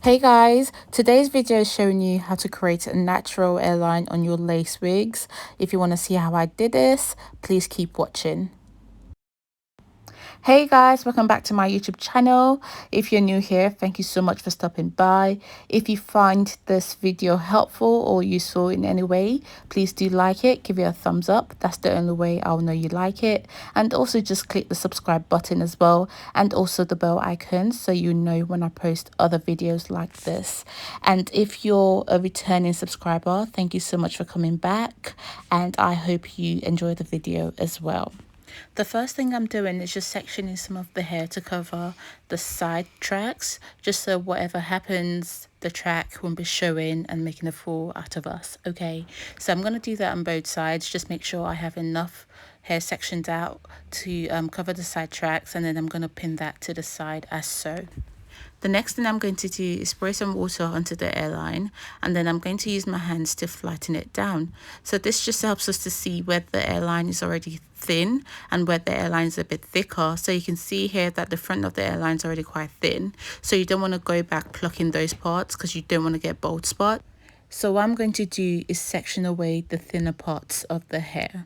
Hey guys, today's video is showing you how to create a natural hairline on your lace wigs. If you want to see how I did this, please keep watching. Hey guys, welcome back to my YouTube channel. If you're new here, thank you so much for stopping by. If you find this video helpful or useful in any way, please do like it, give it a thumbs up. That's the only way I'll know you like it. And also just click the subscribe button as well, and also the bell icon so you know when I post other videos like this. And if you're a returning subscriber, thank you so much for coming back, and I hope you enjoy the video as well. The first thing I'm doing is just sectioning some of the hair to cover the side tracks, just so whatever happens, the track won't be showing and making a fool out of us. Okay, so I'm going to do that on both sides. Just make sure I have enough hair sectioned out to cover the side tracks, and then I'm going to pin that to the side as so. The next thing I'm going to do is spray some water onto the hairline, and then I'm going to use my hands to flatten it down. So this just helps us to see where the hairline is already thin and where the hairline is a bit thicker. So you can see here that the front of the hairline is already quite thin. So you don't want to go back plucking those parts because you don't want to get bald spot. So what I'm going to do is section away the thinner parts of the hair.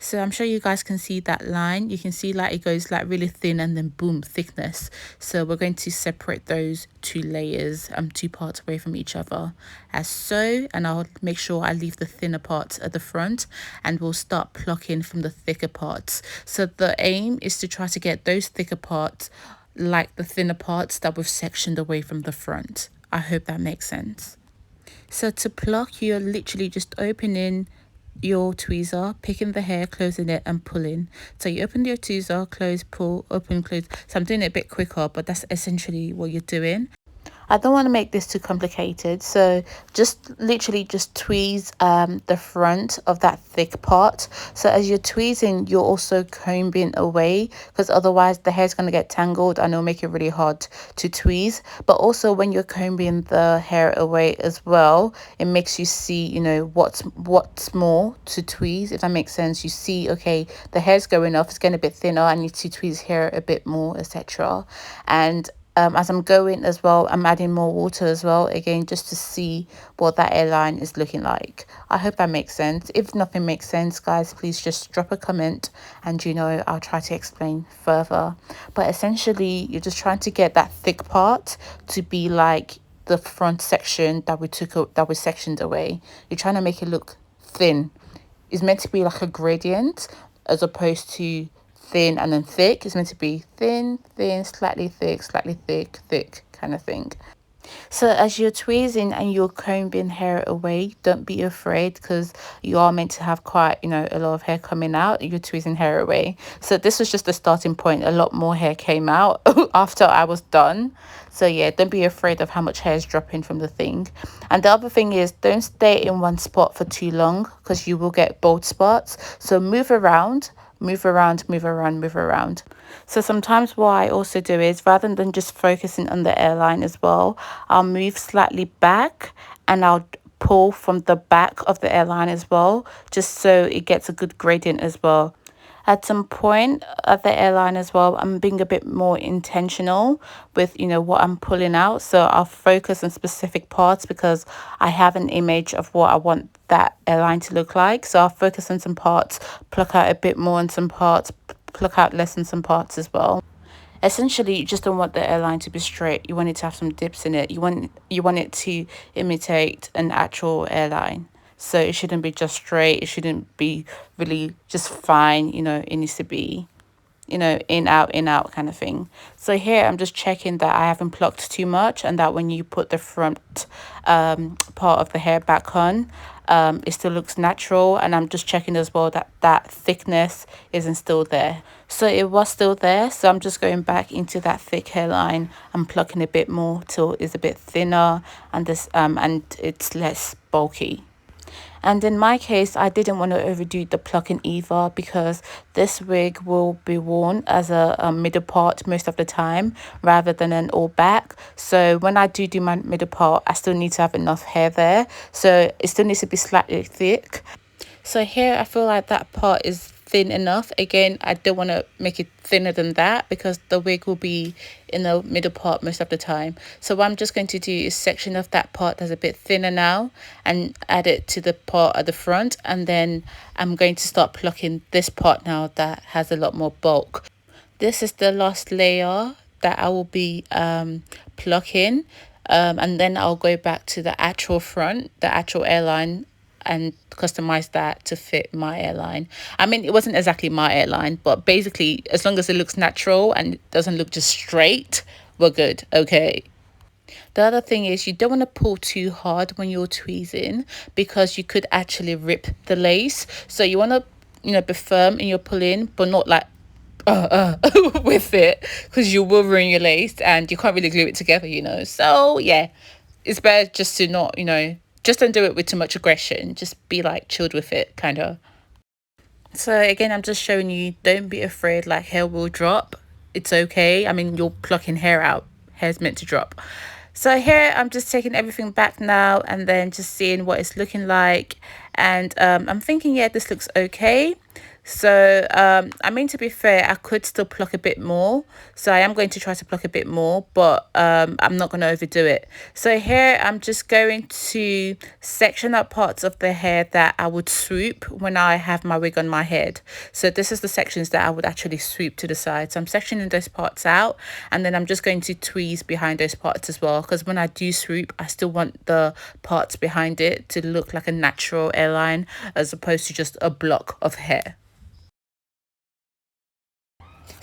So I'm sure you guys can see that line. You can see like it goes like really thin and then boom, thickness. So we're going to separate those two layers, two parts away from each other as so. And I'll make sure I leave the thinner parts at the front, and we'll start plucking from the thicker parts. So the aim is to try to get those thicker parts like the thinner parts that we've sectioned away from the front. I hope that makes sense. So to pluck, you're literally just opening your tweezer, picking the hair, closing it and pulling. So you open your tweezer, close, pull, open, close. So I'm doing it a bit quicker, but that's essentially what you're doing. I don't want to make this too complicated, so just literally just tweeze the front of that thick part. So as you're tweezing, you're also combing away, because otherwise the hair is going to get tangled and it'll make it really hard to tweeze. But also when you're combing the hair away as well, it makes you see, you know, what's more to tweeze, if that makes sense. You see, okay, the hair's going off, it's getting a bit thinner, I need to tweeze here a bit more, etc. And as I'm going as well, I'm adding more water as well, again, just to see what that hairline is looking like. I hope that makes sense. If nothing makes sense, guys, please just drop a comment and, you know, I'll try to explain further. But essentially, you're just trying to get that thick part to be like the front section that we sectioned away. You're trying to make it look thin. It's meant to be like a gradient as opposed to thin and then thick. It's meant to be thin, thin, slightly thick, thick kind of thing. So as you're tweezing and you're combing hair away, don't be afraid, because you are meant to have quite, you know, a lot of hair coming out. You're tweezing hair away. So this was just the starting point. A lot more hair came out after I was done. So yeah, don't be afraid of how much hair is dropping from the thing. And the other thing is, don't stay in one spot for too long, because you will get bald spots. So move around. Move around, move around, move around. So sometimes what I also do is, rather than just focusing on the hairline as well, I'll move slightly back and I'll pull from the back of the hairline as well, just so it gets a good gradient as well. At some point at the hairline as well, I'm being a bit more intentional with, you know, what I'm pulling out. So I'll focus on specific parts because I have an image of what I want that hairline to look like. So I'll focus on some parts, pluck out a bit more on some parts, pluck out less on some parts as well. Essentially, you just don't want the hairline to be straight. You want it to have some dips in it. You want it to imitate an actual hairline. So it shouldn't be just straight. It shouldn't be really just fine. You know, it needs to be, you know, in, out kind of thing. So here I'm just checking that I haven't plucked too much, and that when you put the front part of the hair back on, it still looks natural. And I'm just checking as well that that thickness isn't still there. So it was still there, so I'm just going back into that thick hairline and plucking a bit more till it's a bit thinner and this and it's less bulky. And in my case, I didn't want to overdo the plucking either, because this wig will be worn as a middle part most of the time rather than an all back. So when I do my middle part, I still need to have enough hair there. So it still needs to be slightly thick. So here I feel like that part is thin enough. Again, I don't want to make it thinner than that because the wig will be in the middle part most of the time. So what I'm just going to do is section off that part that's a bit thinner now and add it to the part at the front, and then I'm going to start plucking this part now that has a lot more bulk. This is the last layer that I will be plucking, and then I'll go back to the actual front, the actual hairline, and customize that to fit my hairline. I mean, it wasn't exactly my hairline, but basically as long as it looks natural and it doesn't look just straight, we're good. Okay. The other thing is you don't want to pull too hard when you're tweezing because you could actually rip the lace. So you want to, be firm in your pulling, but not like with it, because you will ruin your lace and you can't really glue it together. So yeah, it's better just to not, just don't do it with too much aggression. Just be like chilled with it, kind of. So again, I'm just showing you, don't be afraid, like hair will drop. It's okay. I mean, you're plucking hair out. Hair's meant to drop. So here I'm just taking everything back now and then just seeing what it's looking like. And I'm thinking, yeah, this looks okay. So I mean, to be fair, I could still pluck a bit more, so I am going to try to pluck a bit more, but I'm not going to overdo it. So here I'm just going to section up parts of the hair that I would swoop when I have my wig on my head. So this is the sections that I would actually swoop to the side. So I'm sectioning those parts out, and then I'm just going to tweeze behind those parts as well, because when I do swoop, I still want the parts behind it to look like a natural hairline as opposed to just a block of hair.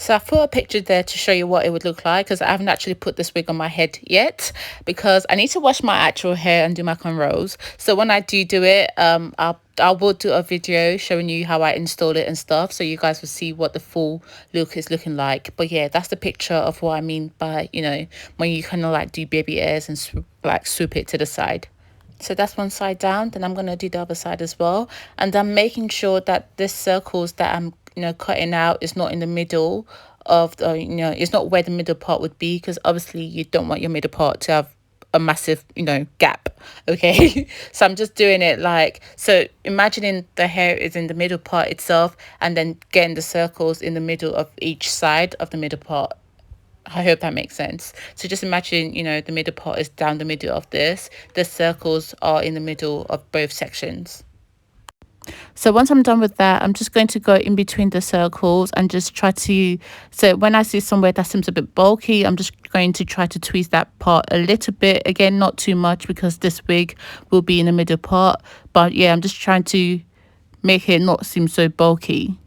So I put a picture there to show you what it would look like, because I haven't actually put this wig on my head yet because I need to wash my actual hair and do my cornrows. So when I do it, I will do a video showing you how I install it and stuff, so you guys will see what the full look is looking like. But yeah, that's the picture of what I mean by, when you kind of like do baby hairs and swoop it to the side. So that's one side down, then I'm going to do the other side as well. And I'm making sure that this circles that I'm cutting out is not in the middle of the, it's not where the middle part would be, because obviously you don't want your middle part to have a massive gap. Okay. So I'm just doing it like, so imagining the hair is in the middle part itself and then getting the circles in the middle of each side of the middle part. I hope that makes sense. So just imagine, the middle part is down the middle of this. The circles are in the middle of both sections. So once I'm done with that, I'm just going to go in between the circles and just try to, so when I see somewhere that seems a bit bulky, I'm just going to try to tweeze that part a little bit. Again, not too much because this wig will be in the middle part. But yeah, I'm just trying to make it not seem so bulky.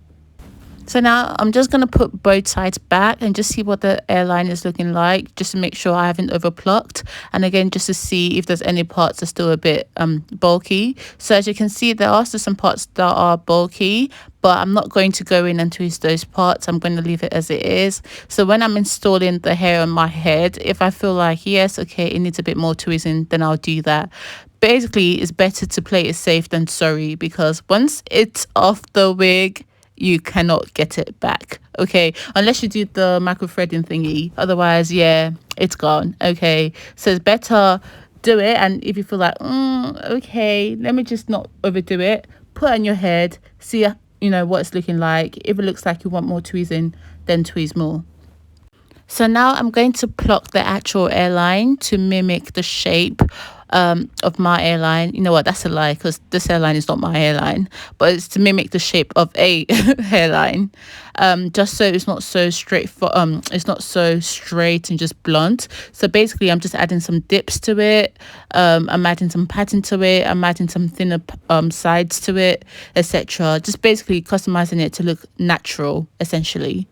So now I'm just going to put both sides back and just see what the hairline is looking like, just to make sure I haven't over plucked, and again just to see if there's any parts that are still a bit bulky. So as you can see, there are still some parts that are bulky, but I'm not going to go in and twist those parts. I'm going to leave it as it is. So when I'm installing the hair on my head, if I feel like, yes, okay, it needs a bit more tweezing, then I'll do that. Basically, it's better to play it safe than sorry, because once it's off the wig, you cannot get it back. Okay, unless you do the micro threading thingy, otherwise yeah, it's gone. Okay, so it's better do it, and if you feel like okay, let me just not overdo it, put it on your head, see what it's looking like. If it looks like you want more tweezing, then tweeze more. So now I'm going to pluck the actual hairline to mimic the shape of my hairline. You know what, that's a lie, because this hairline is not my hairline, but it's to mimic the shape of a hairline, just so it's not so straight it's not so straight and just blunt. So basically I'm just adding some dips to it, I'm adding some pattern to it, I'm adding some thinner sides to it, etc. Just basically customizing it to look natural, essentially.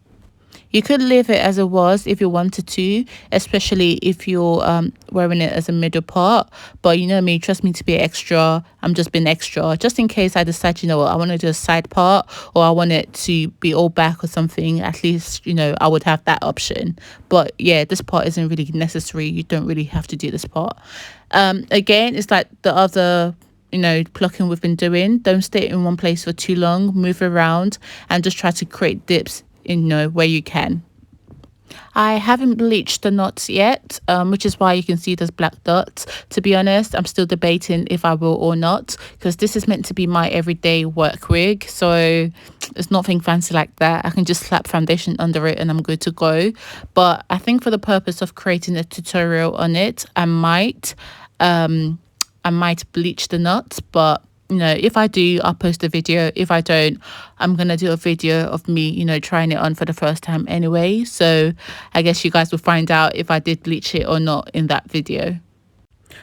You could leave it as it was if you wanted to, especially if you're wearing it as a middle part. But you know me, trust me to be extra. I'm just being extra, just in case I decide, I want to do a side part, or I want it to be all back or something. At least, I would have that option. But yeah, this part isn't really necessary. You don't really have to do this part. Again, it's like the other plucking we've been doing. Don't stay in one place for too long. Move around and just try to create dips where you can. I haven't bleached the knots yet, which is why you can see those black dots. To be honest, I'm still debating if I will or not, because this is meant to be my everyday work wig, so it's nothing fancy like that. I can just slap foundation under it and I'm good to go. But I think for the purpose of creating a tutorial on it, I might bleach the knots. But you know, if I do, I'll post a video. If I don't, I'm gonna do a video of me, you know, trying it on for the first time anyway. So I guess you guys will find out if I did bleach it or not in that video.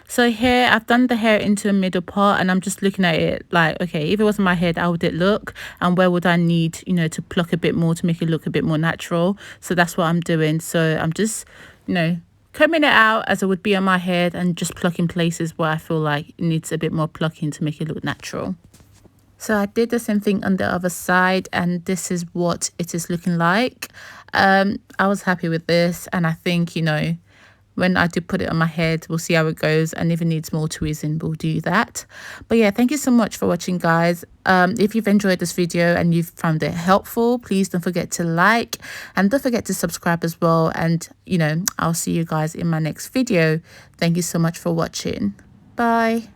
So here I've done the hair into a middle part, and I'm just looking at it like, okay, if it was my head, how would it look, and where would I need, you know, to pluck a bit more to make it look a bit more natural. So that's what I'm doing. So I'm just, you know, combing it out as it would be on my head and just plucking places where I feel like it needs a bit more plucking to make it look natural. So I did the same thing on the other side, and this is what it is looking like. I was happy with this, and I think, you know, when I do put it on my head, we'll see how it goes, and if it needs more tweezing, we'll do that. But yeah, thank you so much for watching, guys. If you've enjoyed this video and you've found it helpful, please don't forget to like, and don't forget to subscribe as well. And you know, I'll see you guys in my next video. Thank you so much for watching. Bye.